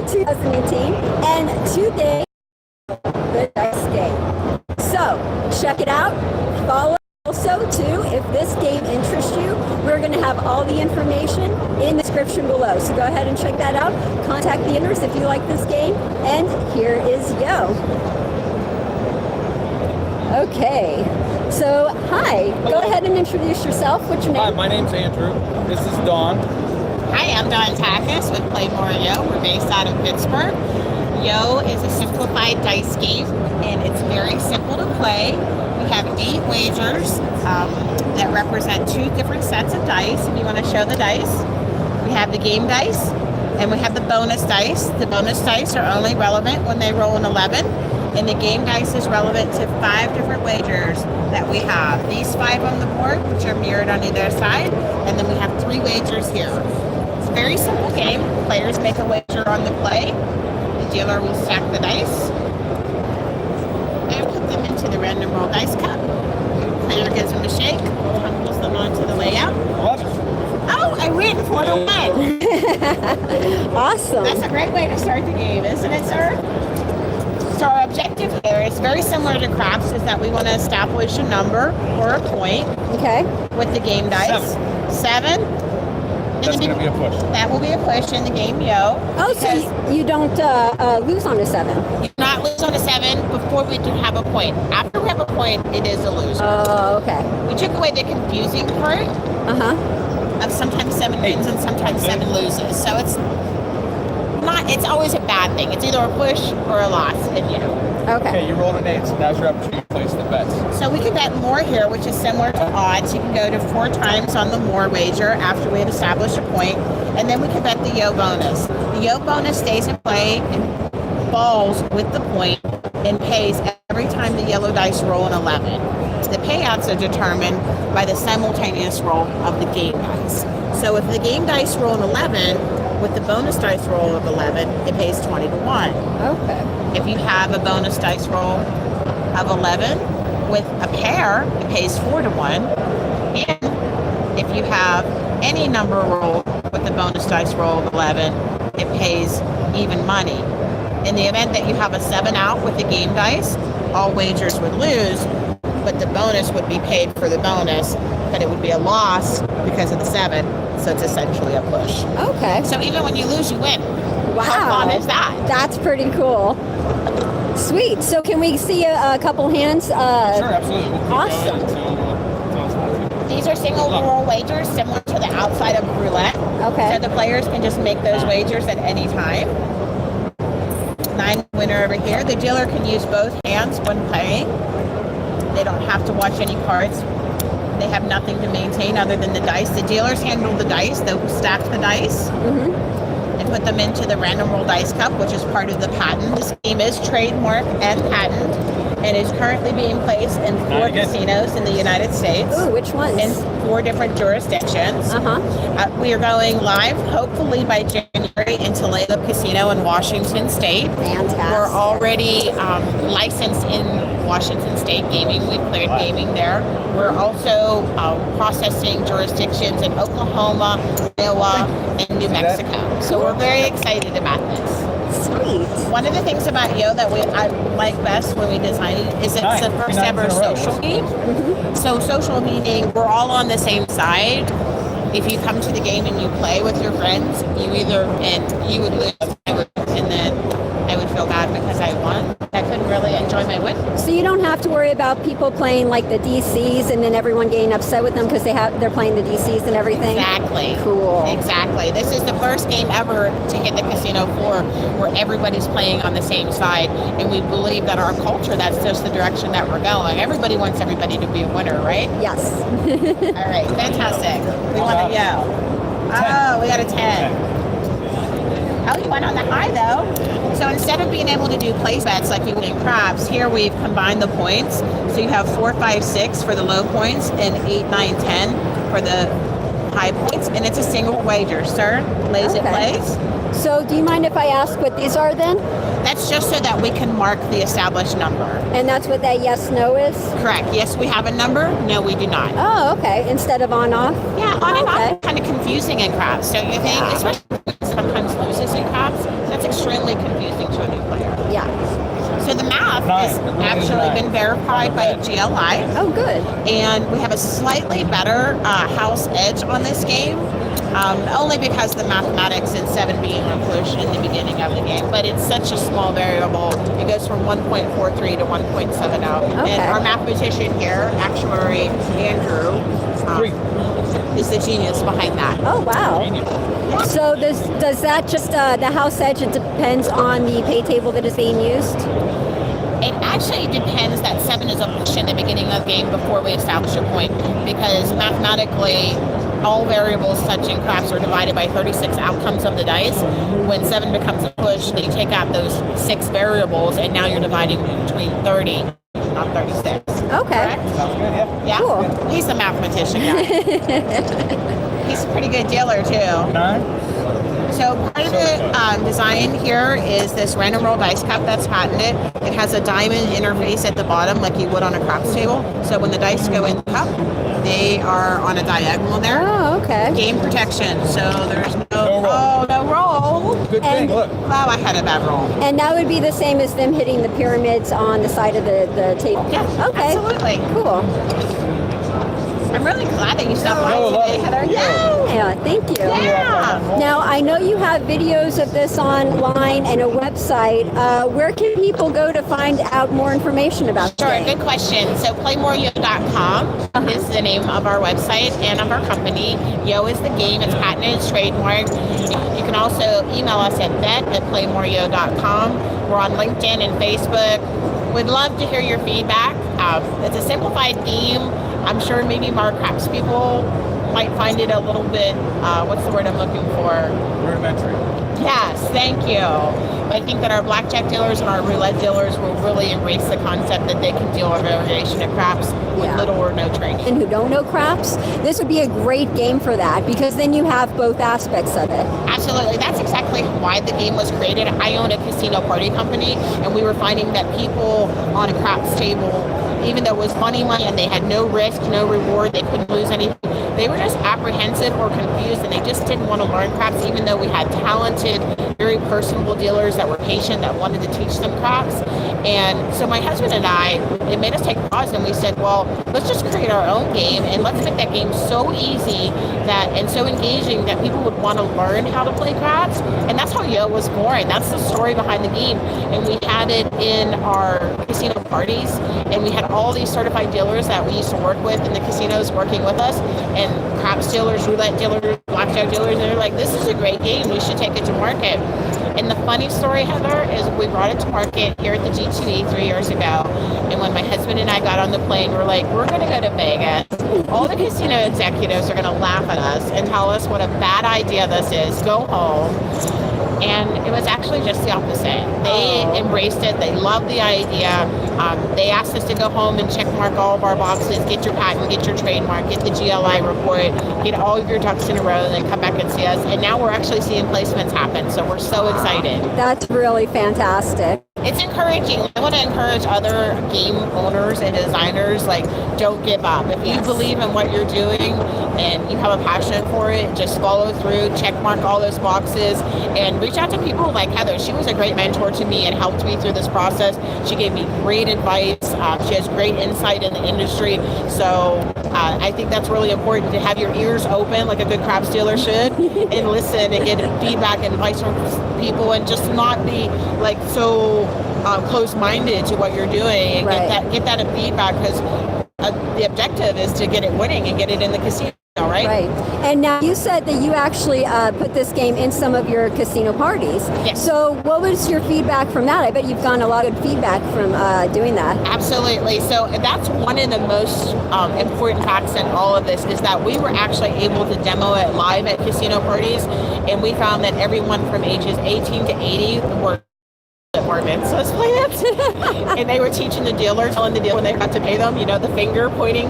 2018, and today, the dice game. So, check it out. Follow. Also, too, if this game interests you, we're going to have all the information in the description below. So go ahead and check that out. Contact the owners if you like this game. And here is Yo. Okay. So, hi. Go ahead and introduce yourself. What's your name? Hi, my name's Andrew. This is Dawn. Hi, I'm Dawn Takacs with Play More Yo. We're based out of Pittsburgh. Yo is a simplified dice game, and it's very simple to play. We have 8 wagers that represent 2 different sets of dice. If you want to show the dice, we have the game dice and we have the bonus dice. The bonus dice are only relevant when they roll an 11, and the game dice is relevant to 5 different wagers that we have. These 5 on the board, which are mirrored on either side, and then we have 3 wagers here. It's a very simple game. Players make a wager on the play. The dealer will stack the dice and put them into the random roll dice cup. The player gives them a shake, tumbles them onto the way out. Oh, I win 4-1. Awesome. That's a great way to start the game, isn't it, sir? So our objective here is very similar to craps, is that we want to establish a number or a point. Okay. With the game dice. 7. That's going to be a push. That will be a push in the game Yo. Oh, so you don't lose on a 7? You do not lose on a 7 before we do have a point. After we have a point, it is a loser. Oh, okay. We took away the confusing part of sometimes 7 wins and sometimes 7 loses. So it's always a bad thing. It's either a push or a loss in Yo. Okay, you rolled an 8, so now's your opportunity to place the bets. So we can bet more here, which is similar to odds. You can go to 4 times on the more wager after we have established a point, and then we can bet the Yo bonus. The Yo bonus stays in play and falls with the point and pays every time the yellow dice roll an 11. The payouts are determined by the simultaneous roll of the game dice. So if the game dice roll an 11, with the bonus dice roll of 11, it pays 20 to 1. Okay. If you have a bonus dice roll of 11 with a pair, it pays 4 to 1. And if you have any number roll with the bonus dice roll of 11, it pays even money. In the event that you have a 7 out with the game dice, all wagers would lose, but the bonus would be paid for the bonus, but it would be a loss because of the 7. So it's essentially a push. Okay. So even when you lose, you win. Wow. How fun is that? That's pretty cool. Sweet. So can we see a couple hands? Sure, absolutely. Awesome. These are single roll wagers similar to the outside of roulette. Okay. So the players can just make those wagers at any time. 9 winner over here. The dealer can use both hands when playing. They don't have to watch any cards. They have nothing to maintain other than the dice. The dealers handle the dice. They'll stack the dice and put them into the random roll dice cup, which is part of the patent. This game is trademark and patent, and is currently being placed in 4 casinos in the United States. Ooh, which ones? In 4 different jurisdictions. We are going live, hopefully by January, in Toledo Casino in Washington State. Fantastic. We're already licensed in Washington State gaming. We've cleared gaming there. We're also processing jurisdictions in Oklahoma, Iowa, and New Mexico. So we're very excited about this. Sweet. One of the things about Yo that I like best when we designed it is it's the first ever social game. So social meaning we're all on the same side. If you come to the game and you play with your friends, you would lose, and then I would feel bad because I won. I couldn't really enjoy my win. So you don't have to worry about people playing like the DCs and then everyone getting upset with them because they're playing the DCs and everything? Exactly. Cool. Exactly. This is the first game ever to hit the casino floor where everybody's playing on the same side, and we believe that our culture, that's just the direction that we're going. Everybody wants everybody to be a winner, right? Yes. All right, fantastic. We want to Yo. Oh, we got a 10. Oh, you went on the high though. So instead of being able to do place bets like you would in craps, here we've combined the points. So you have 4, 5, 6 for the low points and 8, 9, 10 for the high points, and it's a single wager. Sir, lays it plays. So do you mind if I ask what these are then? That's just so that we can mark the established number. And that's what that yes, no is? Correct. Yes, we have a number. No, we do not. Oh, okay. Instead of on, off? Yeah, on and off is kind of confusing in craps. So you think, especially sometimes loses in craps. So that's extremely confusing to a new player. Yeah. So the math has actually been verified by GLI. Oh, good. And we have a slightly better house edge on this game, only because the mathematics in 7 being a push in the beginning of the game. But it's such a small variable. It goes from 1.43 to 1.70. Okay. And our mathematician here, actuary Andrew, is the genius behind that. Oh, wow. So does that just, the house edge, it depends on the pay table that is being used? It actually depends that 7 is a push in the beginning of the game before we establish a point, because mathematically all variables touching craps are divided by 36 outcomes of the dice. When 7 becomes a push, then you take out those 6 variables, and now you're dividing between 30, not 36. Okay. Correct? Sounds good, yeah. Yeah. Cool. He's a mathematician guy. He's a pretty good dealer too. So part of the design here is this random roll dice cup that's patented. It has a diamond interface at the bottom like you would on a craps table. So when the dice go in the cup, they are on a diagonal there. Oh, okay. Game protection, so there's no roll. Good thing, look. Wow, I had a bad roll. And that would be the same as them hitting the pyramids on the side of the table? Yeah, Okay. absolutely. Cool. I'm really glad that you stopped by today, Heather. Yeah, thank you. Yeah. Now, I know you have videos of this online and a website. Where can people go to find out more information about Sure, this? good question. So playmoreyo.com is the name of our website and of our company. Yo is the game, it's patented, it's trademarked. You can also email us at vet@playmoreyo.com. We're on LinkedIn and Facebook. We'd love to hear your feedback. It's a simplified game. I'm sure maybe more craps people might find it a little bit, what's the word I'm looking for? Rudimentary. Yes, thank you. I think that our blackjack dealers and our roulette dealers will really embrace the concept that they can deal a variation of craps with little or no training. And who don't know craps, this would be a great game for that, because then you have both aspects of it. Absolutely. That's exactly why the game was created. I own a casino party company, and we were finding that people on a craps table, even though it was money and they had no risk, no reward, they couldn't lose anything, they were just apprehensive or confused, and they just didn't want to learn craps, even though we had talented, very personable dealers that were patient, that wanted to teach them craps. And so my husband and I, it made us take a pause, and we said, well, let's just create our own game, and let's make that game so easy that and so engaging that people would want to learn how to play craps. And that's how Yo was born. That's the story behind the game. And we had it in our casino parties, and we had all these certified dealers that we used to work with in the casinos working with us, and craps dealers, roulette dealers, blackjack dealers, and they're like, this is a great game, we should take it to market. And the funny story, Heather, is we brought it to market here at the G2E 3 years ago. And when my husband and I got on the plane, we're like, we're going to go to Vegas. All the casino executives are going to laugh at us and tell us what a bad idea this is. Go home. And it was actually just the opposite. They embraced it. They loved the idea. They asked us to go home and check mark all of our boxes, get your patent, get your trademark, get the GLI report, get all of your ducks in a row, and then come back and see us. And now we're actually seeing placements happen. So we're so excited. That's really fantastic. It's encouraging. I want to encourage other game owners and designers, like, don't give up. If you believe in what you're doing and you have a passion for it, just follow through, check mark all those boxes, and reach out to people like Heather. She was a great mentor to me and helped me through this process. She gave me great advice. She has great insight in the industry. So I think that's really important, to have your ears open like a good craps dealer should and listen and get feedback and advice from people, and just not be like so close-minded to what you're doing, and get that feedback, because the objective is to get it winning and get it in the casino, right? Right. And now you said that you actually put this game in some of your casino parties. Yes. So what was your feedback from that? I bet you've gotten a lot of good feedback from doing that. Absolutely. So that's one of the most important facts in all of this, is that we were actually able to demo it live at casino parties, and we found that everyone from ages 18 to 80 were department, so let's play that. And they were teaching the dealer, telling the dealer when they got to pay them, you know, the finger pointing.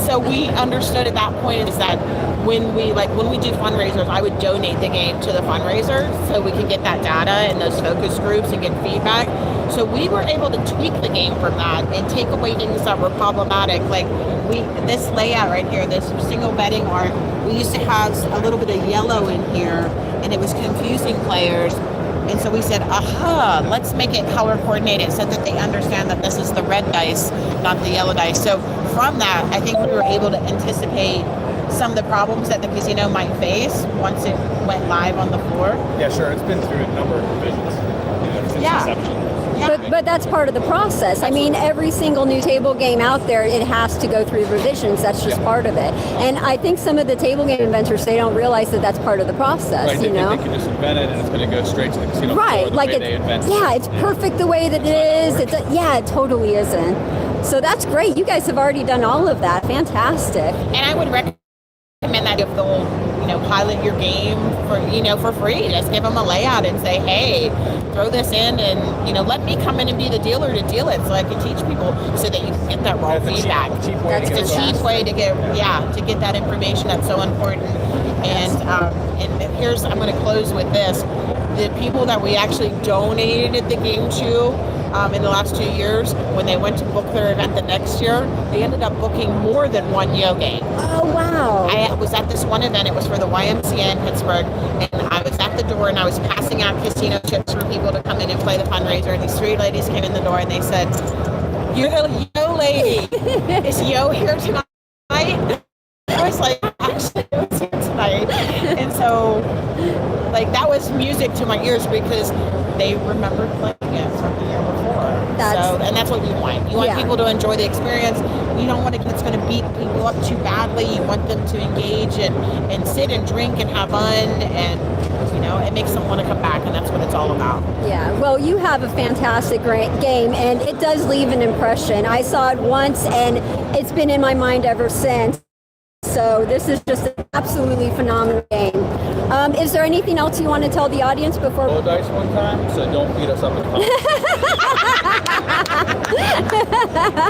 So we understood at that point is that when we do fundraisers, I would donate the game to the fundraiser so we can get that data and those focus groups and get feedback. So we were able to tweak the game from that and take away things that were problematic. Like this layout right here, this single betting art, we used to have a little bit of yellow in here and it was confusing players. And so we said, aha, let's make it color coordinated so that they understand that this is the red dice, not the yellow dice. So from that, I think we were able to anticipate some of the problems that the casino might face once it went live on the floor. Yeah, sure. It's been through a number of revisions, you know, since inception. But that's part of the process. I mean, every single new table game out there, it has to go through revisions. That's just part of it. And I think some of the table game inventors, they don't realize that that's part of the process. Right, you know, they can just invent it and it's going to go straight to the casino floor right? the Like way they invent it. yeah, it's perfect the way that it is. It's it totally isn't. So that's great. You guys have already done all of that. Fantastic. And I would recommend that if they'll, you know, pilot your game for free. Just give them a layout and say, hey, throw this in and, you know, let me come in and be the dealer to deal it so I can teach people so that you can get that raw feedback. That's It's a cheap way to get that information that's so important. And here's, I'm going to close with this. The people that we actually donated the game to in the last 2 years, when they went to book their event the next year, they ended up booking more than one Yo game. Oh, wow. I was at this one event, it was for the YMCA in Pittsburgh, and I was at the door and I was passing out casino chips for people to come in and play the fundraiser, and these three ladies came in the door and they said, "You're the Yo lady. Is Yo here tonight?" I was like, actually, Yo is here tonight. And so, like, that was music to my ears because they remembered playing it from the year before. And that's what we want. You want people to enjoy the experience. You don't want to it's going to beat people up too badly. You want them to engage and sit and drink and have fun, and you know, it makes them want to come back, and that's what it's all about. Yeah, well, you have a fantastic game, and it does leave an impression. I saw it once, and it's been in my mind ever since. So this is just an absolutely phenomenal game. Is there anything else you want to tell the audience before? Roll dice one time, so don't beat us up at home.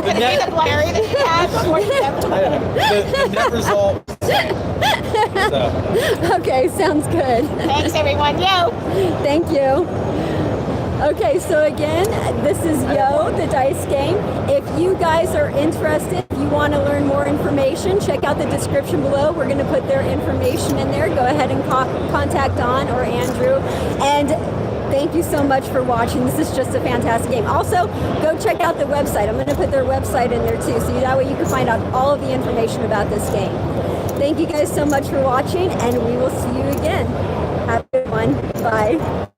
the net result. So. Okay, sounds good. Thanks, everyone. Yo. Thank you. Okay, so again, this is Yo, the dice game. If you guys are interested, if you want to learn more information, check out the description below. We're going to put their information in there. Go ahead and contact Don or Andrew. And thank you so much for watching. This is just a fantastic game. Also, go check out the website. I'm going to put their website in there too, so that way you can find out all of the information about this game. Thank you guys so much for watching, and we will see you again. Have a good one. Bye.